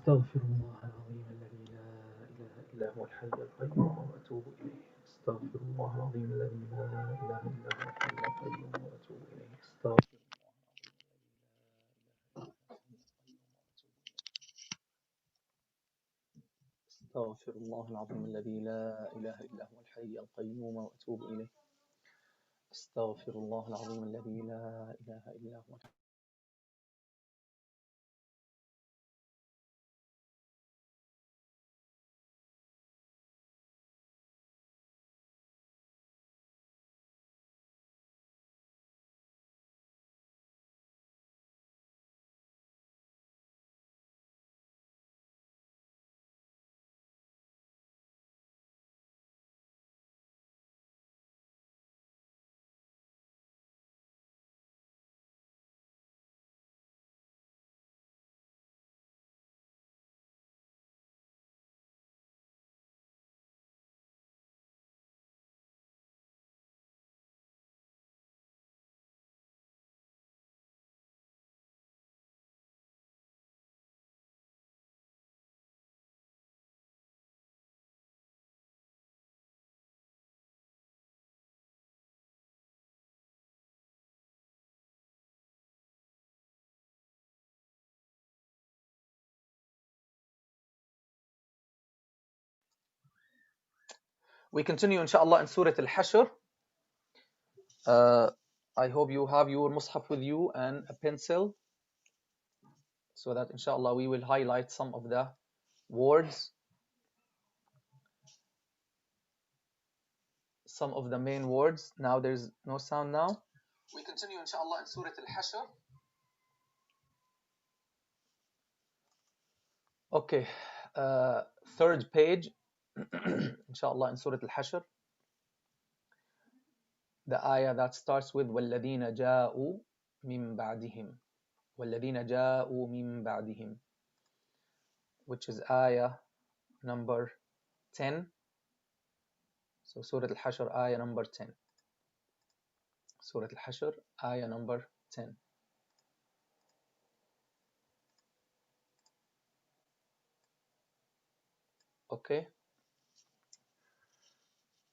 أستغفر الله العظيم الذي لا إله إلا هو الحي القيوم وأتوب إليه. أستغفر الله العظيم الذي لا إله إلا هو الحي القيوم وأتوب إليه. أستغفر الله العظيم الذي لا إله إلا هو الحي القيوم وأتوب إليه. أستغفر الله العظيم الذي لا إله إلا هو. We continue inshallah in Surat Al-Hashr. I hope you have your mushaf with you and a pencil, so that inshallah we will highlight some of the words, some of the main words. Now there's no sound now. We continue inshallah in Surat Al-Hashr. Okay, third page inshallah in Surat Al-Hashr, the ayah that starts with وَالَّذِينَ جَاءُوا مِن بَعْدِهِمْ, وَالَّذِينَ جَاءُوا مِن بَعْدِهِمْ, which is ayah number 10. So Surat Al-Hashr, ayah number 10. Surat Al-Hashr, ayah number 10. Okay.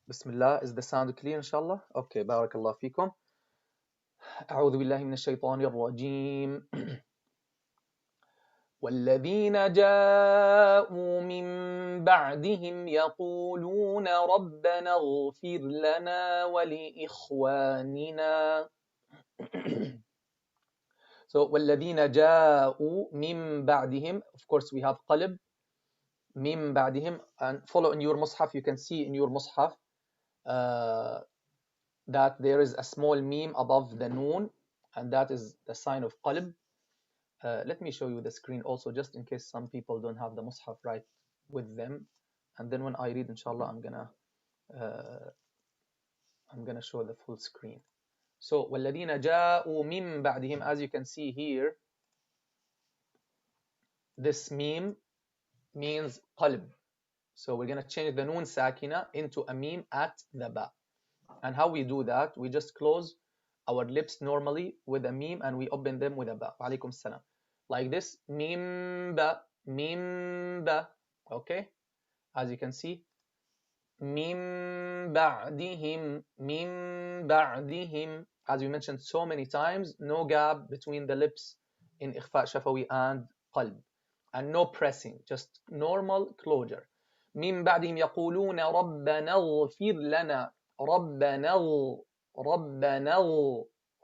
Bismillah. Is the sound clear inshallah? Okay. Barakallah fikum. أعوذ بالله من الشيطان الرجيم. والذين جاءوا من بعدهم يقولون ربنا اغفر لنا ولإخواننا. So والذين جاءوا من بعدهم, of course we have قلب من بعدهم, and follow in your mushaf. You can see in your mushaf that there is a small meme above the noon, and that is the sign of qalb. Let me show you the screen also, just in case some people don't have the mushaf right with them, and then when I read inshallah I'm gonna show the full screen. So وَالَّذِينَ جَاءُوا مِن بَعْدِهِمْ, as you can see here, this meme means qalb. So we're gonna change the noon sakina into a meme at the ba. And how we do that, we just close our lips normally with a meme and we open them with a ba. Alaykum salam. Like this, mim ba, mim ba. Okay? As you can see, mim ba'dihim, mim ba'dihim. As we mentioned so many times, no gap between the lips in ikhfa shafawi and qalb. And no pressing, just normal closure. مِن بَعْدِهِمْ يَقُولُونَ رَبَّنَا اغْفِرْ لَنَا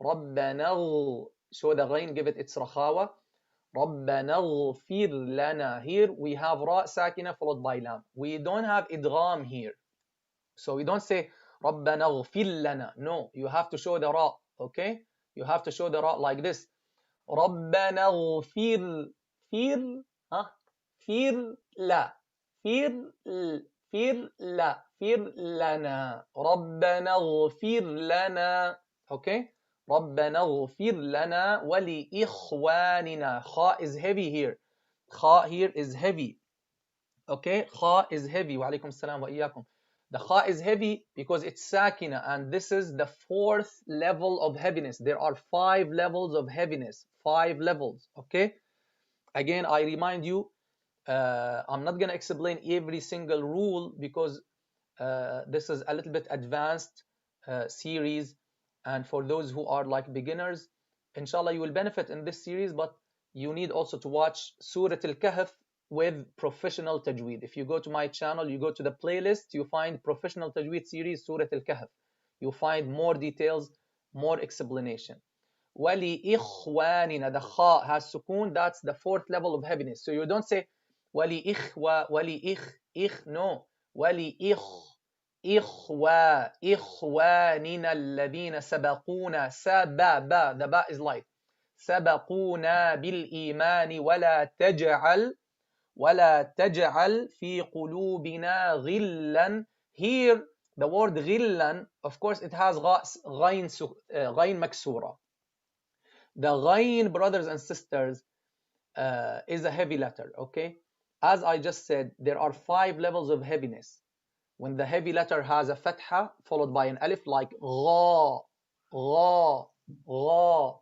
رَبَّنَا. Show the ghain, give it its rakhawa. رَبَّنَا اغْفِرْ لَنَا. Here we have ra sakina followed by lam. We don't have idgham here. So we don't say رَبَّنَا اغْفِرْ لَنَا. No, you have to show the ra. Okay? You have to show the ra like this. رَبَّنَا اغْفِرْ فِرْ فِرْ لا فِرْ لا فِرْ لنا رَبَّنَا اغْفِرْ لنا. Okay? رَبَّنَا اغْفِرْ لنا وَلِإِخْوَانِنَا. Kha is heavy here. Kha here is heavy. Okay? Kha is heavy. Wa alaykum salam wa iyyakum. The kha is heavy because it's sakina, and this is the fourth level of heaviness. There are 5 levels of heaviness. 5 levels. Okay? Again, I remind you, I'm not going to explain every single rule because this is a little bit advanced series, and for those who are like beginners, inshallah you will benefit in this series, but you need also to watch Surat Al-Kahf with professional tajweed. If you go to my channel, you go to the playlist, you find professional tajweed series Surat Al-Kahf. You find more details, more explanation. وَلِإِخْوَانِنَا, the kha has sukoon, that's the fourth level of heaviness. So you don't say وَلِإِخْوَ وَلِإِخْ, no. إخواننا الذين سبقونا, سبب, the ba is light, سبقونا بالإيمان ولا تجعل في قلوبنا غلا. Here the word غلا, of course it has غين مكسورة. The غين, brothers and sisters, is a heavy letter, okay? As I just said, there are 5 levels of heaviness. When the heavy letter has a fatha followed by an alif, like gha, gha, gha.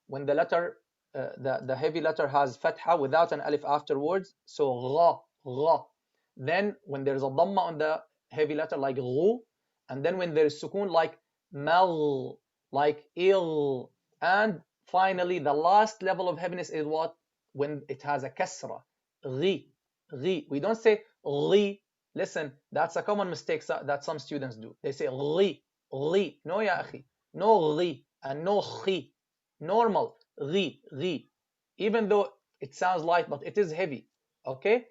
When the letter, the heavy letter has fatha without an alif afterwards, so gha, gha. Then when there is a dhamma on the heavy letter, like ghu, and then when there is sukoon, like mal, like il. And finally, the last level of heaviness is what? When it has a kasra, ghi, ghi. We don't say ghi. Listen, that's a common mistake that some students do. They say ghi, ghi. No, ya akhi. No ghi and no khi. Normal, ghi, ghi. Even though it sounds light, but it is heavy. Okay?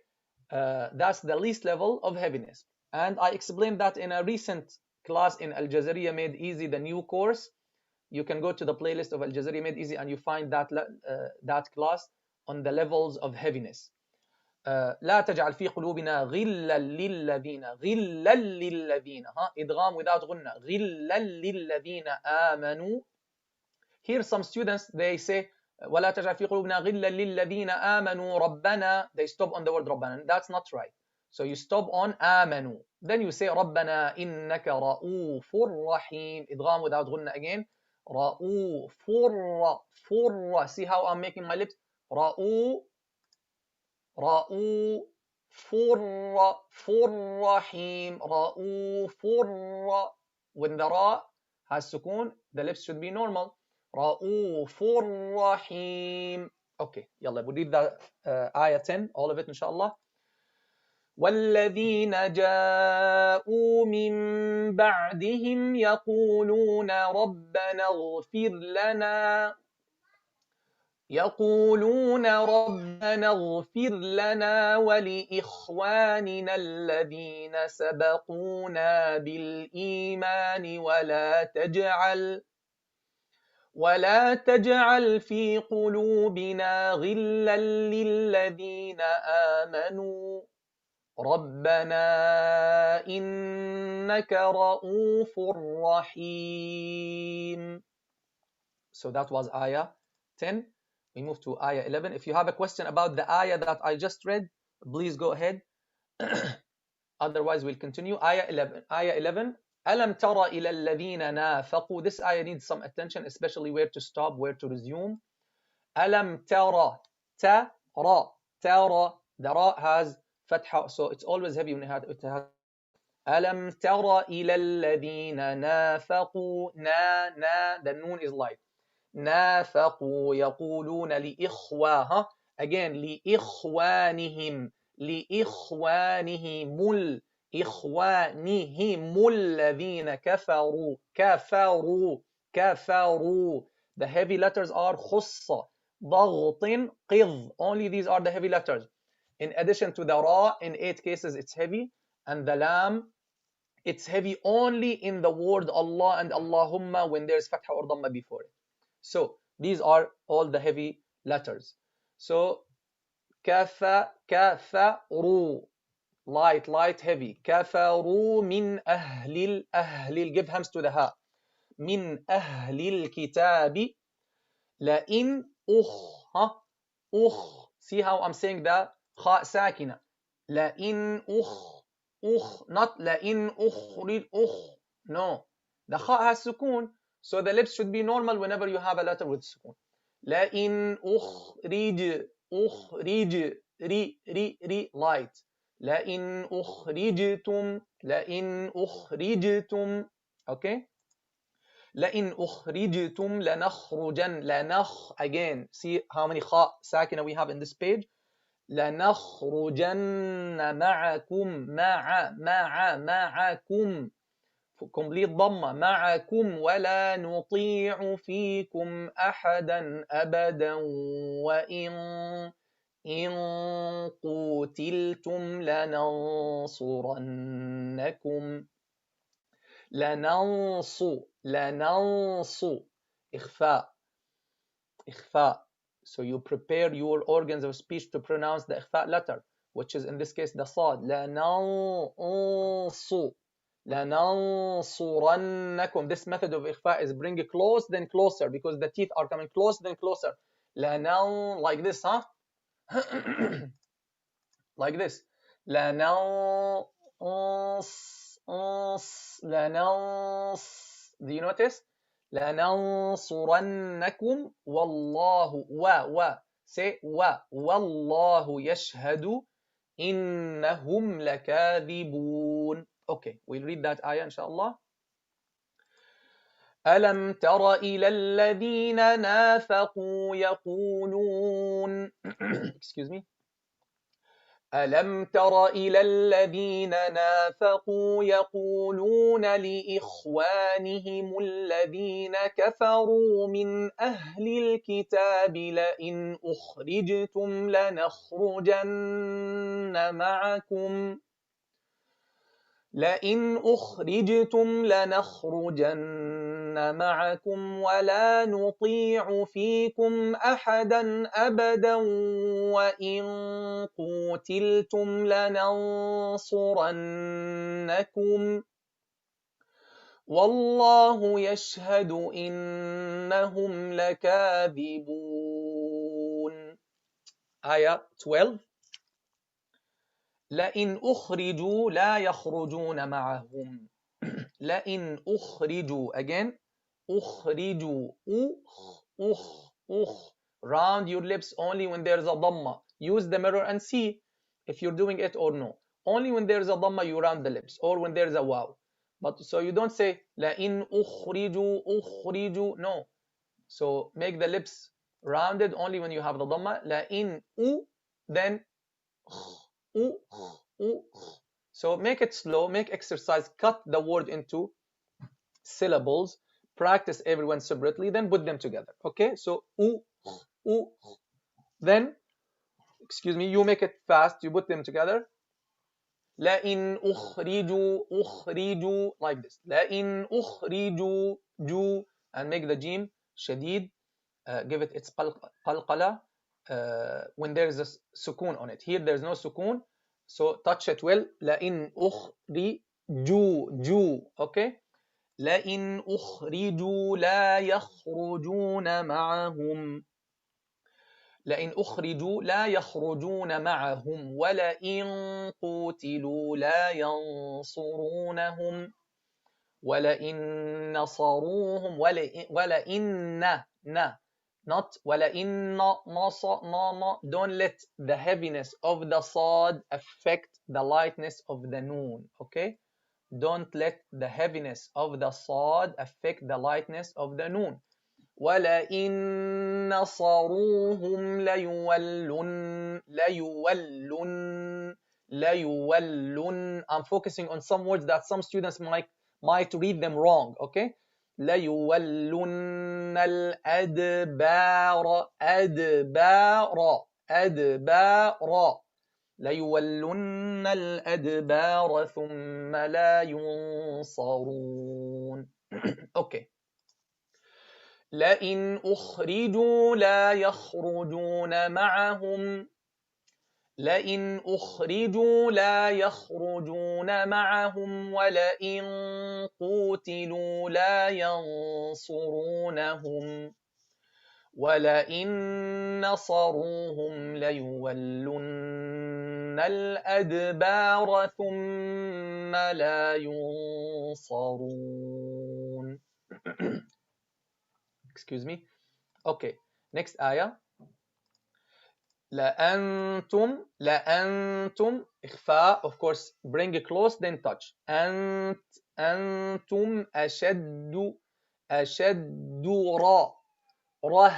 That's the least level of heaviness. And I explained that in a recent class in Al-Jazariya Made Easy, the new course. You can go to the playlist of Al-Jazariya Made Easy and you find that class on the levels of heaviness. لا تجعل في قلوبنا غلا للذين إدغام without غنة غلا للذين آمنوا. Here some students, they say ولا تجعل في قلوبنا غلا للذين آمنوا ربنا. They stop on the word ربنا. That's not right. So you stop on آمنوا. Then you say ربنا إنك رؤوف رحيم. إدغام without غنة again. رؤوف فر. See how I'm making my lips? رؤوف رحيم. رؤوف. When the ra has sukoon, the lips should be normal. رؤوف رحيم. Okay, يلا we'll read the ayah 10, all of it inshallah. والذين جاءوا من بعدهم يقولون ربنا اغفر لنا ولإخواننا الذين سبقونا بالإيمان ولا تجعل في قلوبنا غلا للذين آمنوا ربنا إنك رؤوف رحيم. So that was ayah 10. We move to ayah 11. If you have a question about the ayah that I just read, please go ahead. Otherwise, we'll continue. Ayah 11. أَلَمْ تَرَ إِلَى الَّذِينَ نَافَقُوا. This ayah needs some attention, especially where to stop, where to resume. أَلَمْ تَرَ. تَرَ. The ra has fatha, so it's always heavy when it has. أَلَمْ تَرَ إِلَى الَّذِينَ نَافَقُوا. The noon is light. نافقوا يقولون لإخوة. Again, لإخوانهم الذين كفروا. The heavy letters are خص, ضغط, قض. Only these are the heavy letters. In addition to the ra, in 8 cases it's heavy, and the lam, it's heavy only in the word Allah and Allahumma when there's fatha or dhamma before it. So these are all the heavy letters. So كفروا, light, heavy. كفروا من أهل, give hams to the ha. من أهل الكتاب لئن أخ. See how I'm saying the خاء ساكنة. لئن not لئن أخرج. No, the خاء has sukoon. So the lips should be normal whenever you have a letter with sukoon. لئن أخرج. light. لئن أخرجتم okay. لئن أخرجتم لنخرجن again, see how many خاء ساكنة we have in this page. لنخرجن معكم complete ضمة معكم ولا نطيع فيكم أحدا أبدا وإن قوتلتم لننصرنكم. لننصو إخفاء. So you prepare your organs of speech to pronounce the إخفاء letter, which is in this case the صاد. لننصرنكم. This method of إخفاء is bring it close then closer because the teeth are coming close then closer. Like this, huh? Like this. Do you notice? لننصرنكم والله say والله يشهد إنهم لكاذبون. Okay, we'll read that ayah inshallah. ألم تر إلى الذين نافقوا يقولون excuse me. ألم تر إلى الذين نافقوا يقولون لإخوانهم الذين كفروا من أهل الكتاب لئن أخرجتم لنخرجن معكم ولا نطيع فيكم أحدا أبدا وإن قوتلتم لننصرنكم والله يشهد إنهم لكاذبون. آية 12. لئن أخرجوا لا يخرجون معهم. لئن أخرجوا again. أخرجوا round your lips only when there is a dhamma. Use the mirror and see if you're doing it or no. Only when there is a dhamma you round the lips or when there is a waw. But so you don't say لئن أخرجوا no. So make the lips rounded only when you have the dhamma. لئن then so make it slow, make exercise, cut the word into syllables, practice everyone separately, then put them together. Okay, so then excuse me, you make it fast, you put them together. لئن أخرجوا like this. لئن أخرجوا and make the jim شديد, give it its qalqala when there is a sukun on it. Here there is no sukun, so touch it well. لئن أخرجوا okay. لئن أخرجوا لا يخرجون معهم. لئن أخرجوا لا يخرجون معهم ولئن قوتلوا لا ينصرونهم ولئن نصروهم ولئن not ولئن don't let the heaviness of the صاد affect the lightness of the noon. Okay, don't let the heaviness of the صاد affect the lightness of the noon. وَلَئِن نَصَرُوهُمْ لَيُوَلُّنَّ. I'm focusing on some words that some students might read them wrong. Okay, لَيُوَلُّنَّ الْأَدْبَارَ أَدْبَارَ لَيُوَلُّنَّ الْأَدْبَارَ ثُمَّ لَا يُنصَرُونَ. Okay. لئن أخرجوا لا يخرجون معهم. لئن أخرجوا لا يخرجون معهم ولئن قوتلوا لا ينصرونهم ولئن نصروهم ليولن الأدبار ثم لا ينصرون. Excuse me. Okay, next ayah. لأنتم لأنتم إخفاء of course bring it close then touch أنتم أشد ره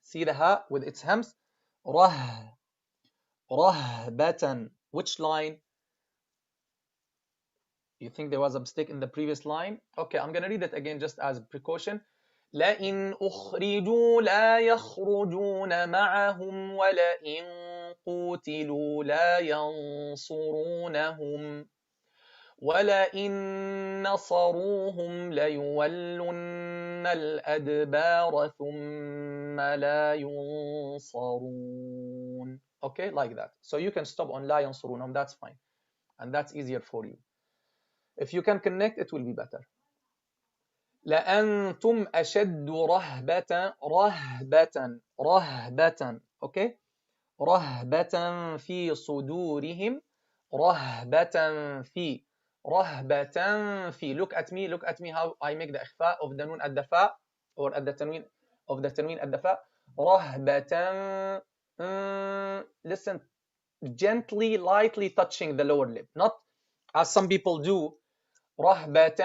see the ha with its hams رهبة which line you think there was a mistake in the previous line okay I'm gonna read it again just as precaution لئن أخرجوا لا يخرجون معهم ولئن قوتلوا لا ينصرونهم ولئن نصروهم ليولن الأدبار ثم لا ينصرون okay like that so you can stop on لا ينصرونهم that's fine and that's easier for you if you can connect it will be better لأنتم أشد رهبة okay رهبة في صدورهم رهبة في look at me how I make the إخفاء of the nun at the fa or at the tanween of the tanween at the fa رهبة listen gently lightly touching the lower lip not as some people do رهبة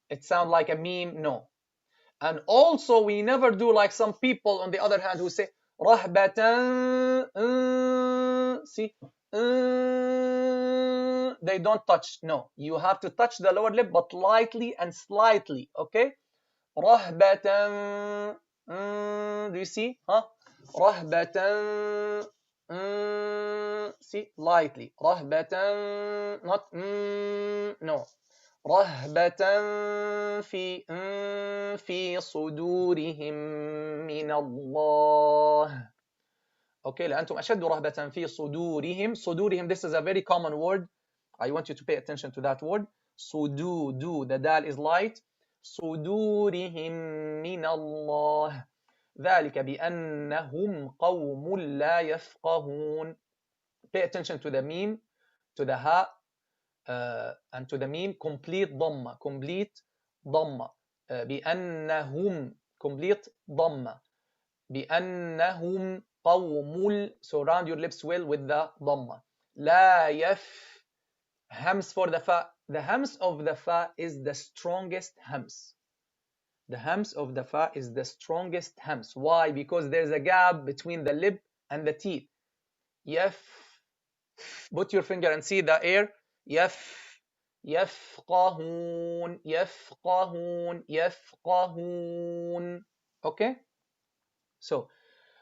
it sounds like a meme no and also we never do like some people on the other hand who say رهبة see they don't touch no you have to touch the lower lip but lightly and slightly okay رهبة do you see رهبة see lightly رهبة not no رهبة في صدورهم من الله okay لأنتم أشد رهبة في صدورهم this is a very common word I want you to pay attention to that word صدود the dal is light صدورهم من الله ذلك بأنهم قوم لا يفقهون pay attention to the meme to the ha and to the meme complete ضمة بأنهم complete ضمة بأنهم قوم so round your lips well with the ضمة لا hams for the fa the hams of the fa is the strongest hams the hams of the fa is the strongest hams why because there's a gap between the lip and the teeth put your finger and see the air يفقهون okay so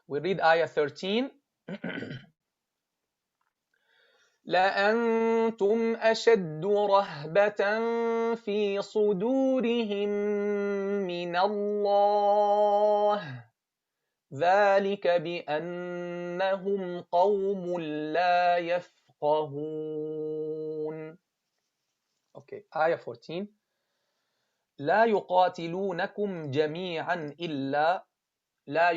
we read ayah 13 لأنتم أشد رهبة في صدورهم من الله ذلك بأنهم قوم لا يفقهون okay ayah 14 لا يقاتلونكم جميعا إلا لا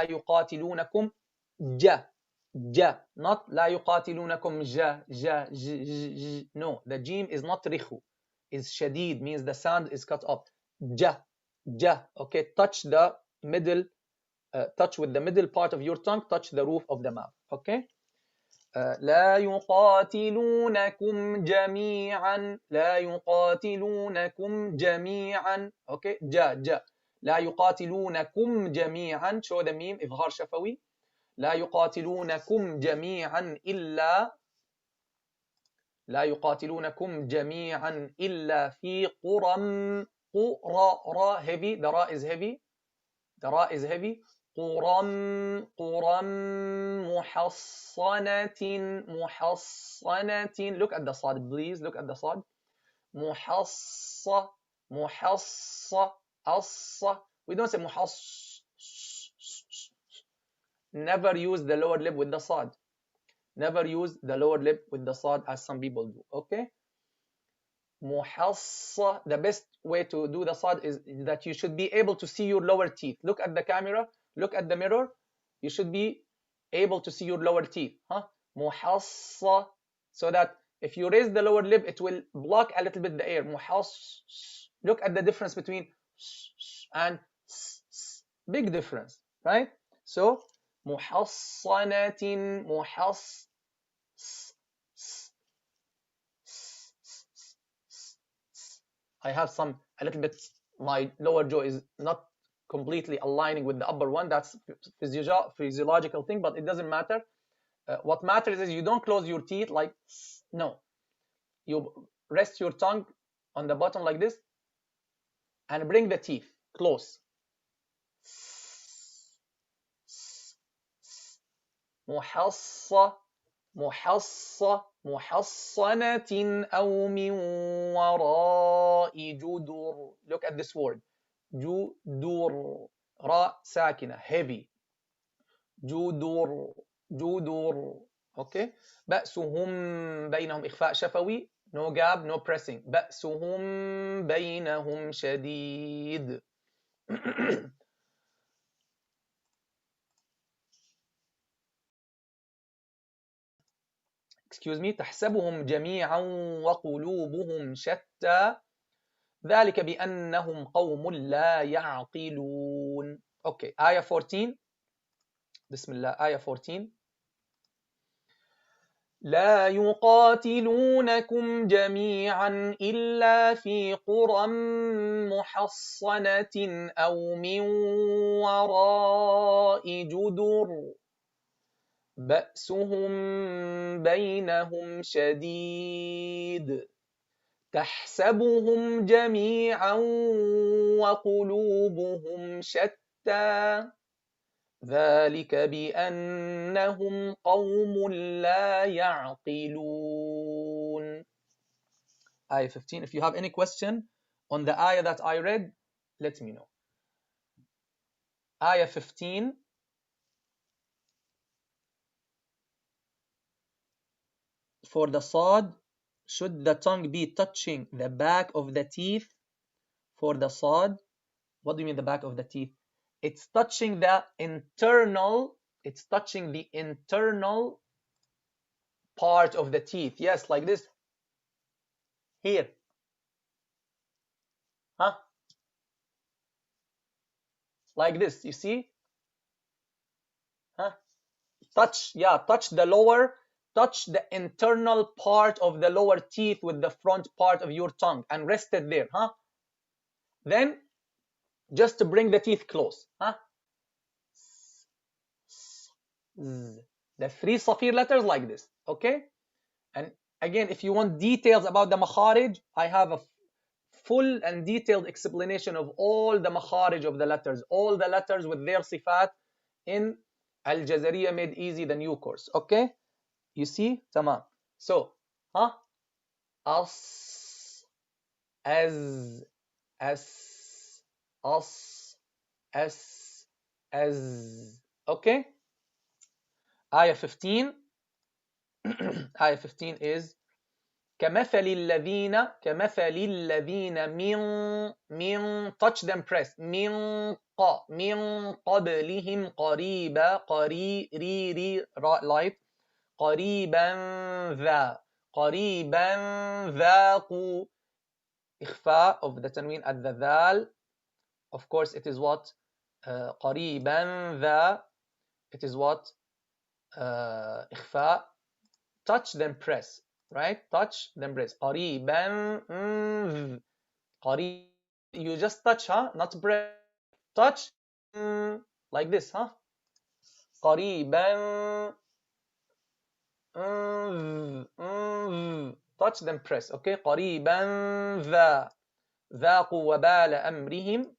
يقاتلونكم not لا يقاتلونكم no the jim is not رخو is شديد means the sound is cut off okay touch the middle touch with the middle part of your tongue touch the roof of the mouth okay لا يقاتلونكم جميعا okay لا يقاتلونكم جميعا show the meme إظهار شفوي لا يقاتلونكم جميعا إلا في قرى heavy the ra is heavy قرى محصنة look at the صاد please look at the صاد we don't say never use the lower lip with the صاد never use the lower lip with the صاد as some people do okay the best way to do the صاد is that you should be able to see your lower teeth look at the camera look at the mirror you should be able to see your lower teeth so that if you raise the lower lip it will block a little bit the air look at the difference between and Big difference, right? So محصنة I have a little bit, my lower jaw is not completely aligning with the upper one. That's physiological thing, but it doesn't matter. What matters is you don't close your teeth like, no. You rest your tongue on the bottom like this and bring the teeth close. محصة محصنة أو من وراء جدر. Look at this word. جدر. راء ساكنة heavy. جدر. Okay. بأسهم بينهم إخفاء شفوي. No gap, no pressing. بأسهم بينهم شديد. excuse me. تحسبهم جميعا وقلوبهم شتى ذلك بأنهم قوم لا يعقلون. Okay, آية 14. بسم الله. آية 14. لا يقاتلونكم جميعا إلا في قرى محصنة أو من وراء جدر بأسهم بينهم شديد تحسبهم جميعا وقلوبهم شتى ذلك بأنهم قوم لا يعقلون. Ayah 15. If you have any question on the ayah that I read, let me know. Ayah 15. For the sad, should the tongue be touching the back of the teeth? For the sad, what do you mean the back of the teeth? It's touching the internal, it's touching the internal part of the teeth. Yes, like this. Here. Huh? Like this, you see? Huh? Touch, yeah, touch the lower, touch the internal part of the lower teeth with the front part of your tongue and rest it there, huh? Then just to bring the teeth close, huh? The three Safir letters like this, okay? And again, if you want details about the makharij, I have a full and detailed explanation of all the makharij of the letters, all the letters with their sifat in Al-Jazariya Made Easy, the new course, okay? You see? Tamam. So, huh? As, as, as, okay? Ayah 15. Ayah 15 is كمثل الذين من touch them press من قبلهم قريبا light قريبا ذاقوا إخفاء of the tanween at the ذال. Of course it is what قريبا ذا, it is what إخفاء. Touch then press, right? Touch then press. قريبا قريب. You just touch, huh? Not press. Touch like this, huh? قريبا touch then press. Okay. قريبا ذاقوا وبال أمرهم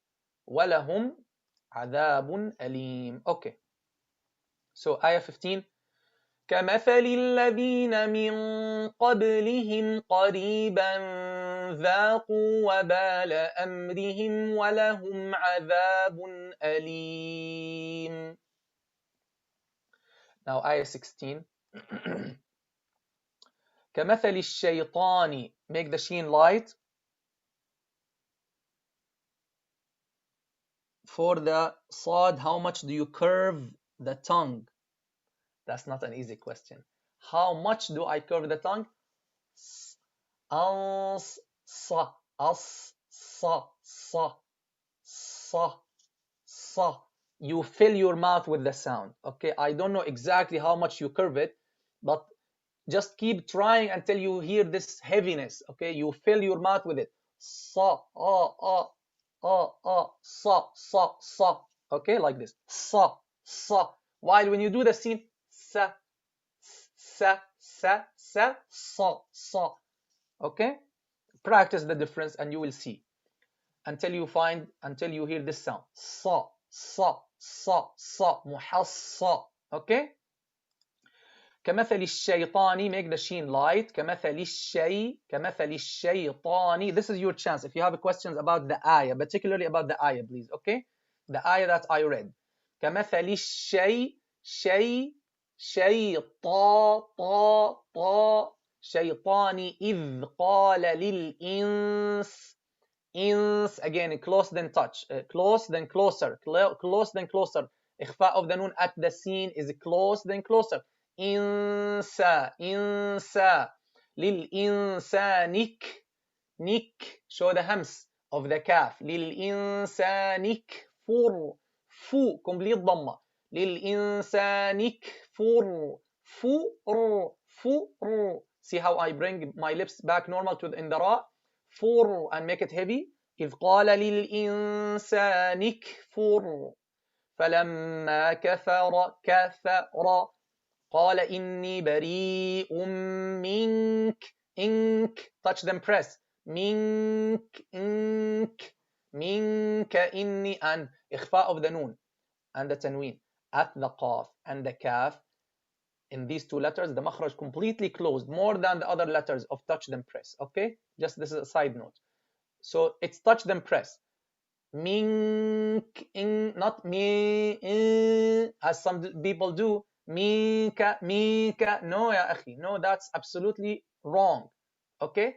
ولهم عذاب أليم. Okay. So ayah 15. كمثل الذين من قبلهم قريبا ذاقوا وبال أمرهم ولهم عذاب أليم. Now ayah 16. كمثل الشيطان, make the sheen light. For the sad, how much do you curve the tongue? That's not an easy question. How much do I curve the tongue? As, sa, you fill your mouth with the sound. Okay, I don't know exactly how much you curve it, but just keep trying until you hear this heaviness. Okay, you fill your mouth with it. Sa, sa, sa. Okay, like this. Sa, sa. While when you do the scene, sa, sa, sa, sa, sa, sa. Okay, practice the difference and you will see until you hear this sound. Sa, sa, sa, sa, muhassa. Okay. كمثل الشيطان, make the sheen light. كمثل الشيطان. This is your chance. If you have questions about the ayah, particularly about the ayah, please. Okay, the ayah that I read. كمثل شيطان إذ قال للإنس. Ins, again, close then touch, close then closer, close then closer. إخفاء of the noon at the scene is close then closer. إنسا للإنسان نك, show the hams of the calf. للإنسان فو, complete ضمة. للإنسان فور. See how I bring my lips back normal to in the ra, فور, and make it heavy. إذ قال للإنسان كفر فلما كفر قال إني بريء منك. إنك, touch them, press. منك إني, and إخفاء of the noon and the tanween at the qaf and the kaf. In these two letters, the makhraj completely closed, more than the other letters of touch them, press. Okay, just this is a side note. So it's touch them, press. Mink, not me, as some people do. Minka. No, ya akhi. No, that's absolutely wrong. Okay,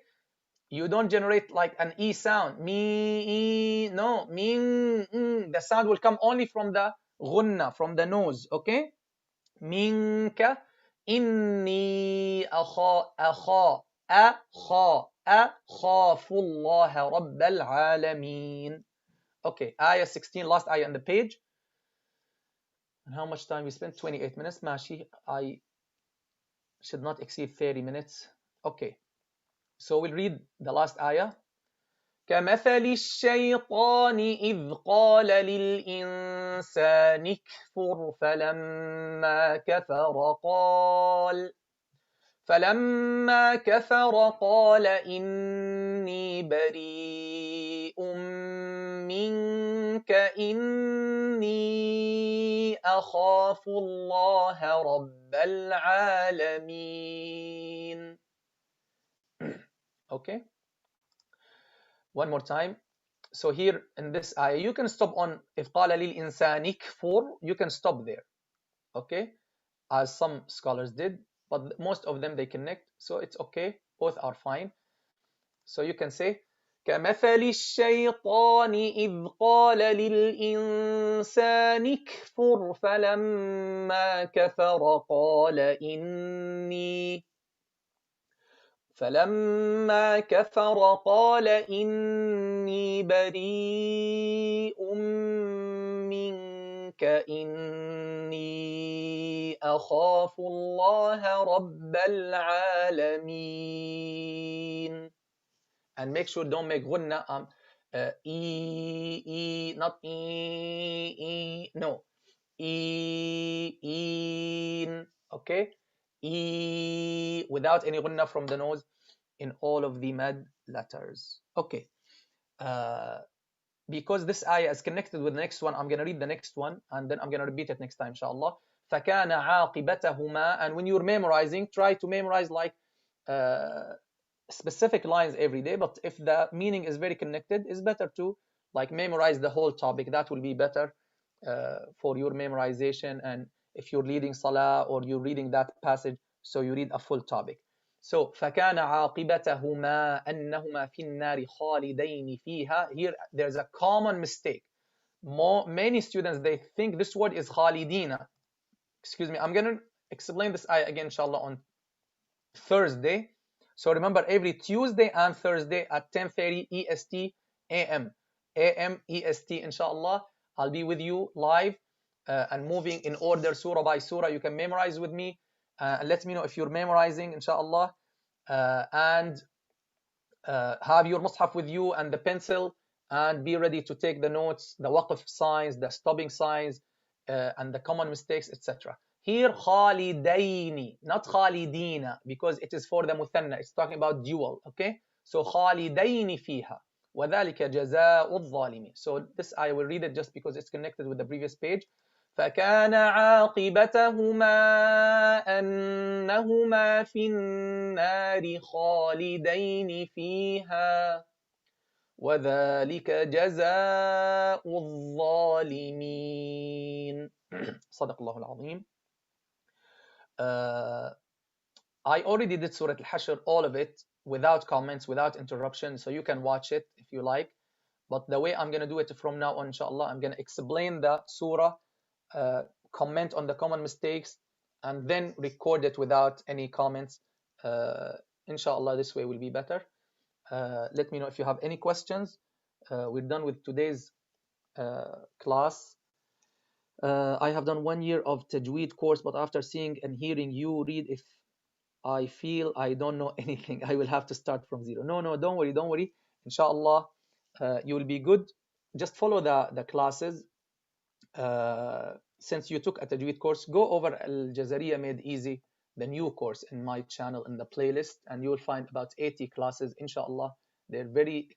you don't generate like an e sound. No, min. The sound will come only from the ghunna, from the nose. Okay. منك إني أخاف الله رب العالمين. Okay, ayah 16, last ayah on the page. And how much time we spent? 28 minutes. ماشي, I should not exceed 30 minutes. Okay, so we'll read the last ayah. كمثل الشيطان إذ قال للإنسان اكفر فلما كفر قال إني بريء منك إني أخاف الله رب العالمين. Okay, one more time. So here in this ayah, you can stop on إذ قال للإنسان اكفر, you can stop there. Okay, as some scholars did, but most of them they connect, so it's okay, both are fine. So you can say كمثل الشيطان إذ قال للإنسان اكفر فلما كفر قال إني بريء منك إني أخاف الله رب العالمين. And make sure don't make ghunna not no, okay, without any ghunna from the nose in all of the mad letters. Okay, because this ayah is connected with the next one, I'm going to read the next one and then I'm going to repeat it next time, inshallah. فَكَانَ عَاقِبَتَهُمَا. And when you're memorizing, try to memorize like specific lines every day, but if the meaning is very connected, it's better to like memorize the whole topic. That will be better for your memorization. And if you're reading salah or you're reading that passage, so you read a full topic. So فَكَانَ عَاقِبَتَهُمَا أَنَّهُمَا فِي النَّارِ خَالِدَيْنِ فِيهَا. Here there's a common mistake. Many students, they think this word is خالدين. Excuse me, I'm going to explain this ayah again, inshallah, on Thursday. So remember, every Tuesday and Thursday at 10:30 EST AM EST, inshallah, I'll be with you live and moving in order, surah by surah. You can memorize with me. Let me know if you're memorizing, inshallah. And have your mushaf with you and the pencil, and be ready to take the notes, the waqf signs, the stopping signs, and the common mistakes, etc. Here, khalidaini, not khalidina, because it is for the muthanna. It's talking about dual, okay? So khalidaini fiha. وَذَلِكَ جَزَاءُ الظَّالِمِينَ. So this I will read it just because it's connected with the previous page. فكان عاقبتهما أنهما في النار خالدين فيها وذلك جزاء الظالمين. صدق الله العظيم. I already did Surat Al-Hashr, all of it, without comments, without interruption, so you can watch it if you like. But the way I'm going to do it from now on, inshallah, I'm going to explain the surah, comment on the common mistakes, and then record it without any comments. Inshallah, this way will be better. Let me know if you have any questions. We're done with today's class. I have done 1 year of Tajweed course, but after seeing and hearing you read, if I feel I don't know anything, I will have to start from zero. No, don't worry. Inshallah, you will be good. Just follow the classes. Since you took a Tajweed course, go over Al-Jazariya Made Easy, the new course in my channel in the playlist, and you will find about 80 classes, inshallah. They're very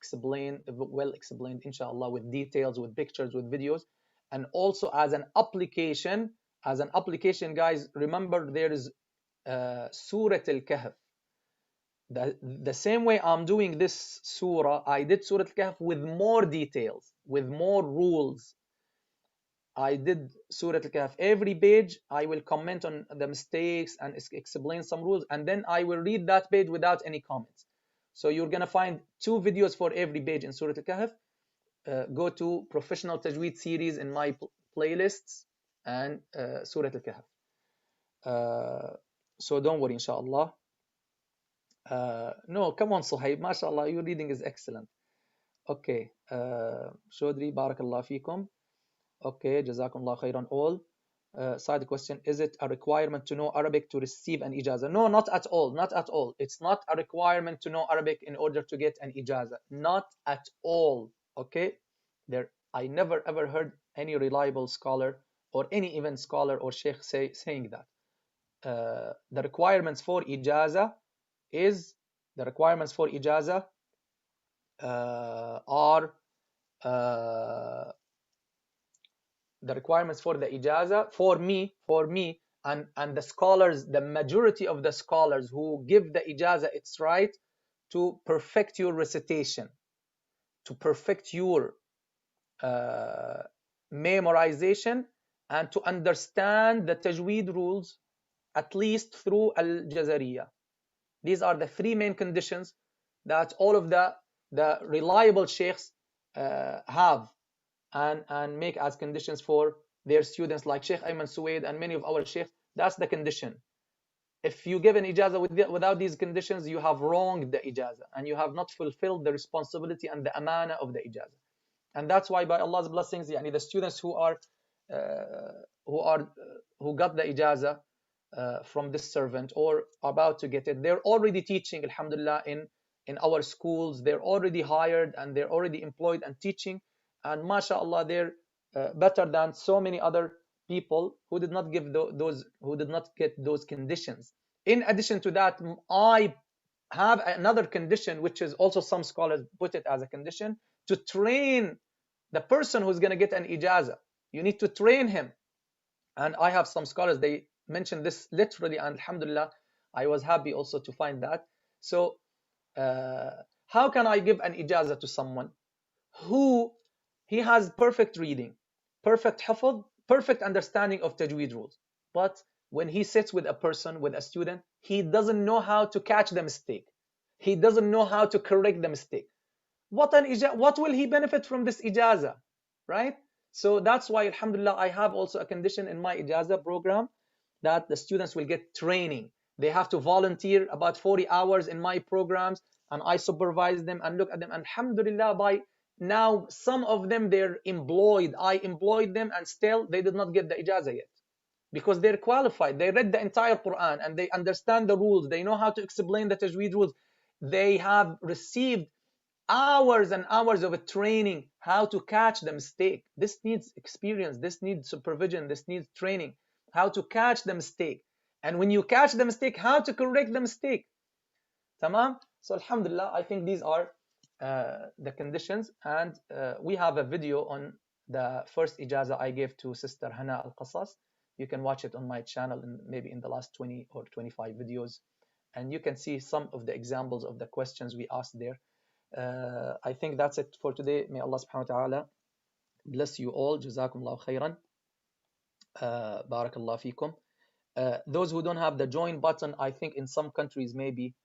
well explained, inshallah, with details, with pictures, with videos. And also as an application, guys, remember there is Surat Al-Kahf. The same way I'm doing this surah, I did Surat Al-Kahf with more details, with more rules. I did Surat Al-Kahf. Every page, I will comment on the mistakes and explain some rules, and then I will read that page without any comments. So you're going to find 2 videos for every page in Surat Al-Kahf. Go to Professional Tajweed series in my playlists and Surat Al-Kahf. So don't worry, inshallah. No, come on, Suhaib. MashaAllah, your reading is excellent. Okay. Shodri, barakallah fikum. Okay, jazakumullah khairan all. Side question, is it a requirement to know Arabic to receive an ijazah? No, not at all. It's not a requirement to know Arabic in order to get an ijazah. Not at all. Okay? I never ever heard any reliable scholar or any even scholar or sheikh saying that. The requirements for ijazah are the requirements for the ijazah for me and the scholars, the majority of the scholars who give the ijazah, it's right to perfect your recitation, to perfect your memorization, and to understand the tajweed rules at least through al-Jazariya. These are the 3 main conditions that all of the reliable sheikhs have and make as conditions for their students, like Sheikh Ayman Suwaid and many of our sheikhs. That's the condition. If you give an ijazah without these conditions, you have wronged the ijazah and you have not fulfilled the responsibility and the amana of the ijazah. And that's why, by Allah's blessings, the students who got the ijazah from this servant or about to get it, they're already teaching, alhamdulillah, in our schools. They're already hired and they're already employed and teaching. And mashallah, they're better than so many other people who did not get those conditions. In addition to that, I have another condition, which is also some scholars put it as a condition, to train the person who's going to get an ijazah. You need to train him. And I have some scholars, they mentioned this literally, and alhamdulillah, I was happy also to find that. So how can I give an ijazah to someone who he has perfect reading, perfect hafظ, perfect understanding of tajweed rules, but when he sits with a person, with a student, he doesn't know how to catch the mistake, he doesn't know how to correct the mistake? What will he benefit from this ijazah, right? So that's why, alhamdulillah, I have also a condition in my ijazah program that the students will get training. They have to volunteer about 40 hours in my programs, and I supervise them and look at them. Alhamdulillah, by Now, some of them, they're employed. I employed them, and still they did not get the ijazah yet. Because they're qualified. They read the entire Quran, and they understand the rules. They know how to explain the Tajweed rules. They have received hours and hours of a training how to catch the mistake. This needs experience. This needs supervision. This needs training. How to catch the mistake. And when you catch the mistake, how to correct the mistake. Tamam? So alhamdulillah, I think these are the conditions. And we have a video on the first ijazah I gave to Sister Hana Al-Qasas. You can watch it on my channel, maybe in the last 20 or 25 videos. And you can see some of the examples of the questions we asked there. I think that's it for today. May Allah subhanahu wa ta'ala bless you all. Jazakumullahu khairan. Barakallahu feekum. Those who don't have the join button, I think in some countries maybe,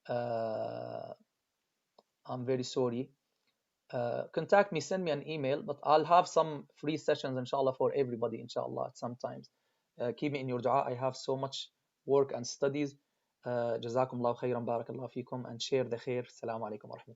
I'm very sorry. Contact me, send me an email, but I'll have some free sessions, inshallah, for everybody, inshallah, sometimes. Keep me in your dua. I have so much work and studies. Jazakumullahu khairan, barakallahu feekum, and share the khair. Assalamu alaikum wa rahmatullah.